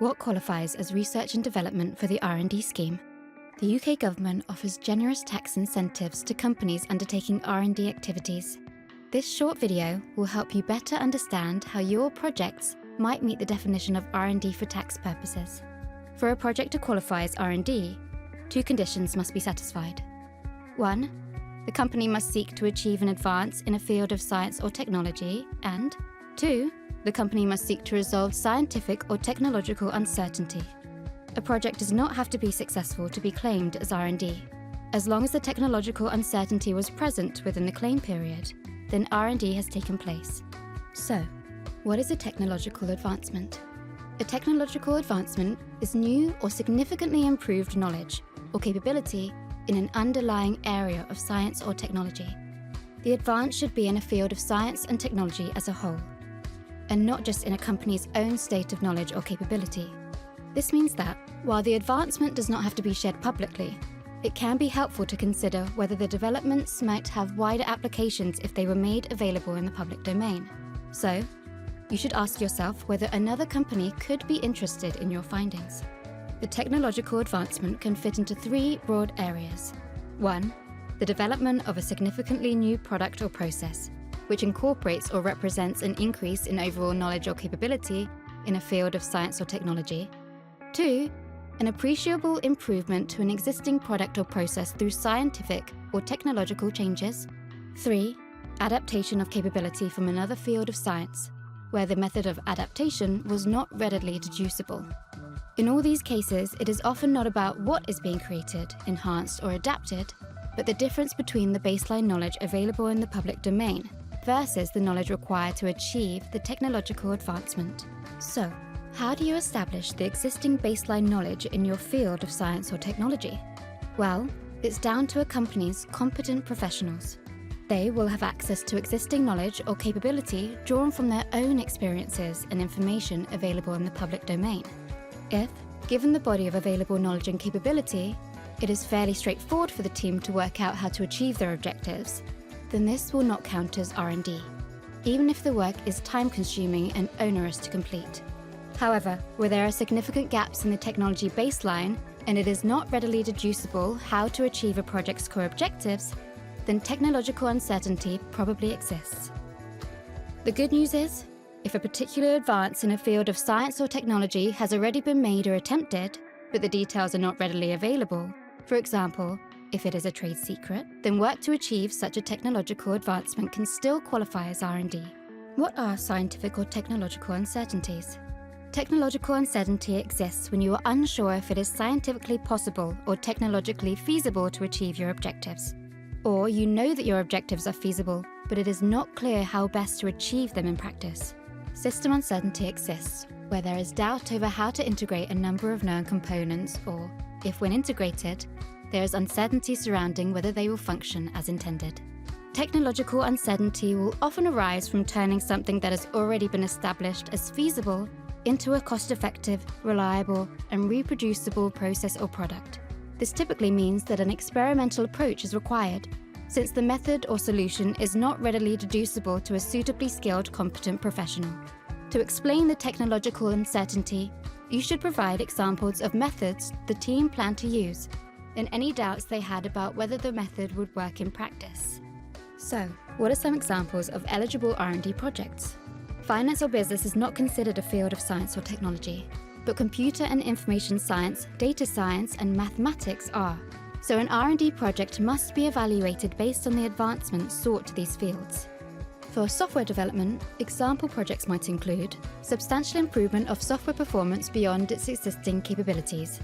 What qualifies as research and development for the R&D scheme? The UK government offers generous tax incentives to companies undertaking R&D activities. This short video will help you better understand how your projects might meet the definition of R&D for tax purposes. For a project to qualify as R&D, two conditions must be satisfied. 1. The company must seek to achieve an advance in a field of science or technology, and 2. The company must seek to resolve scientific or technological uncertainty. A project does not have to be successful to be claimed as R&D. As long as the technological uncertainty was present within the claim period, then R&D has taken place. So, what is a technological advancement? A technological advancement is new or significantly improved knowledge or capability in an underlying area of science or technology. The advance should be in a field of science and technology as a whole, and not just in a company's own state of knowledge or capability. This means that, while the advancement does not have to be shared publicly, it can be helpful to consider whether the developments might have wider applications if they were made available in the public domain. So, you should ask yourself whether another company could be interested in your findings. The technological advancement can fit into three broad areas. 1. The development of a significantly new product or process, which incorporates or represents an increase in overall knowledge or capability in a field of science or technology. 2. An appreciable improvement to an existing product or process through scientific or technological changes. 3. Adaptation of capability from another field of science, where the method of adaptation was not readily deducible. In all these cases, it is often not about what is being created, enhanced, or adapted, but the difference between the baseline knowledge available in the public domain versus the knowledge required to achieve the technological advancement. So, how do you establish the existing baseline knowledge in your field of science or technology? Well, it's down to a company's competent professionals. They will have access to existing knowledge or capability drawn from their own experiences and information available in the public domain. If, given the body of available knowledge and capability, it is fairly straightforward for the team to work out how to achieve their objectives, then this will not count as R&D, even if the work is time-consuming and onerous to complete. However, where there are significant gaps in the technology baseline and it is not readily deducible how to achieve a project's core objectives, then technological uncertainty probably exists. The good news is, if a particular advance in a field of science or technology has already been made or attempted, but the details are not readily available, for example, if it is a trade secret, then work to achieve such a technological advancement can still qualify as R&D. What are scientific or technological uncertainties? Technological uncertainty exists when you are unsure if it is scientifically possible or technologically feasible to achieve your objectives. Or you know that your objectives are feasible, but it is not clear how best to achieve them in practice. System uncertainty exists, where there is doubt over how to integrate a number of known components, or, if when integrated, there is uncertainty surrounding whether they will function as intended. Technological uncertainty will often arise from turning something that has already been established as feasible into a cost-effective, reliable, and reproducible process or product. This typically means that an experimental approach is required, since the method or solution is not readily deducible to a suitably skilled, competent professional. To explain the technological uncertainty, you should provide examples of methods the team planned to use, and any doubts they had about whether the method would work in practice. So, what are some examples of eligible R&D projects? Finance or business is not considered a field of science or technology, but computer and information science, data science, and mathematics are. So an R&D project must be evaluated based on the advancements sought to these fields. For software development, example projects might include substantial improvement of software performance beyond its existing capabilities.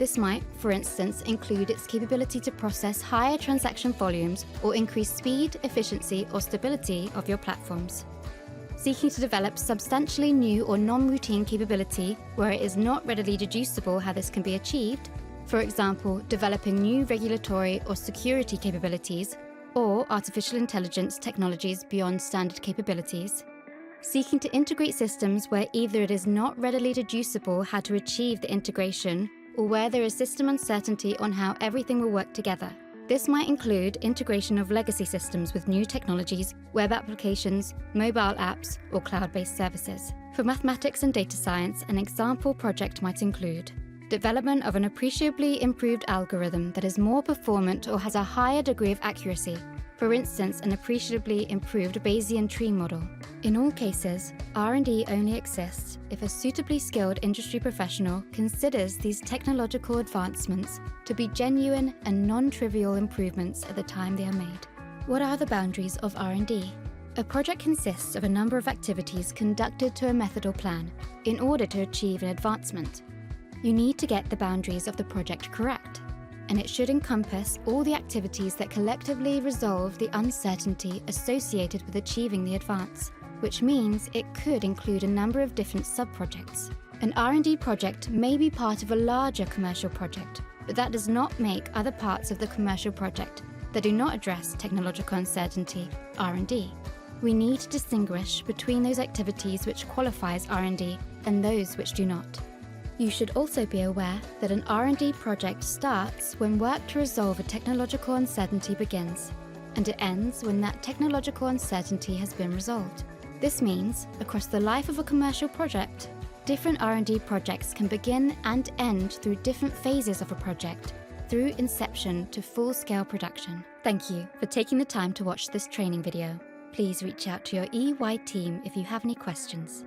This might, for instance, include its capability to process higher transaction volumes or increase speed, efficiency, or stability of your platforms. Seeking to develop substantially new or non-routine capability where it is not readily deducible how this can be achieved, for example, developing new regulatory or security capabilities or artificial intelligence technologies beyond standard capabilities. Seeking to integrate systems where either it is not readily deducible how to achieve the integration or where there is system uncertainty on how everything will work together. This might include integration of legacy systems with new technologies, web applications, mobile apps, or cloud-based services. For mathematics and data science, an example project might include development of an appreciably improved algorithm that is more performant or has a higher degree of accuracy, for instance, an appreciably improved Bayesian tree model. In all cases, R&D only exists if a suitably skilled industry professional considers these technological advancements to be genuine and non-trivial improvements at the time they are made. What are the boundaries of R&D? A project consists of a number of activities conducted to a method or plan in order to achieve an advancement. You need to get the boundaries of the project correct, and it should encompass all the activities that collectively resolve the uncertainty associated with achieving the advance, which means it could include a number of different sub-projects. An R&D project may be part of a larger commercial project, but that does not make other parts of the commercial project that do not address technological uncertainty R&D. We need to distinguish between those activities which qualify as R&D and those which do not. You should also be aware that an R&D project starts when work to resolve a technological uncertainty begins, and it ends when that technological uncertainty has been resolved. This means, across the life of a commercial project, different R&D projects can begin and end through different phases of a project, through inception to full-scale production. Thank you for taking the time to watch this training video. Please reach out to your EY team if you have any questions.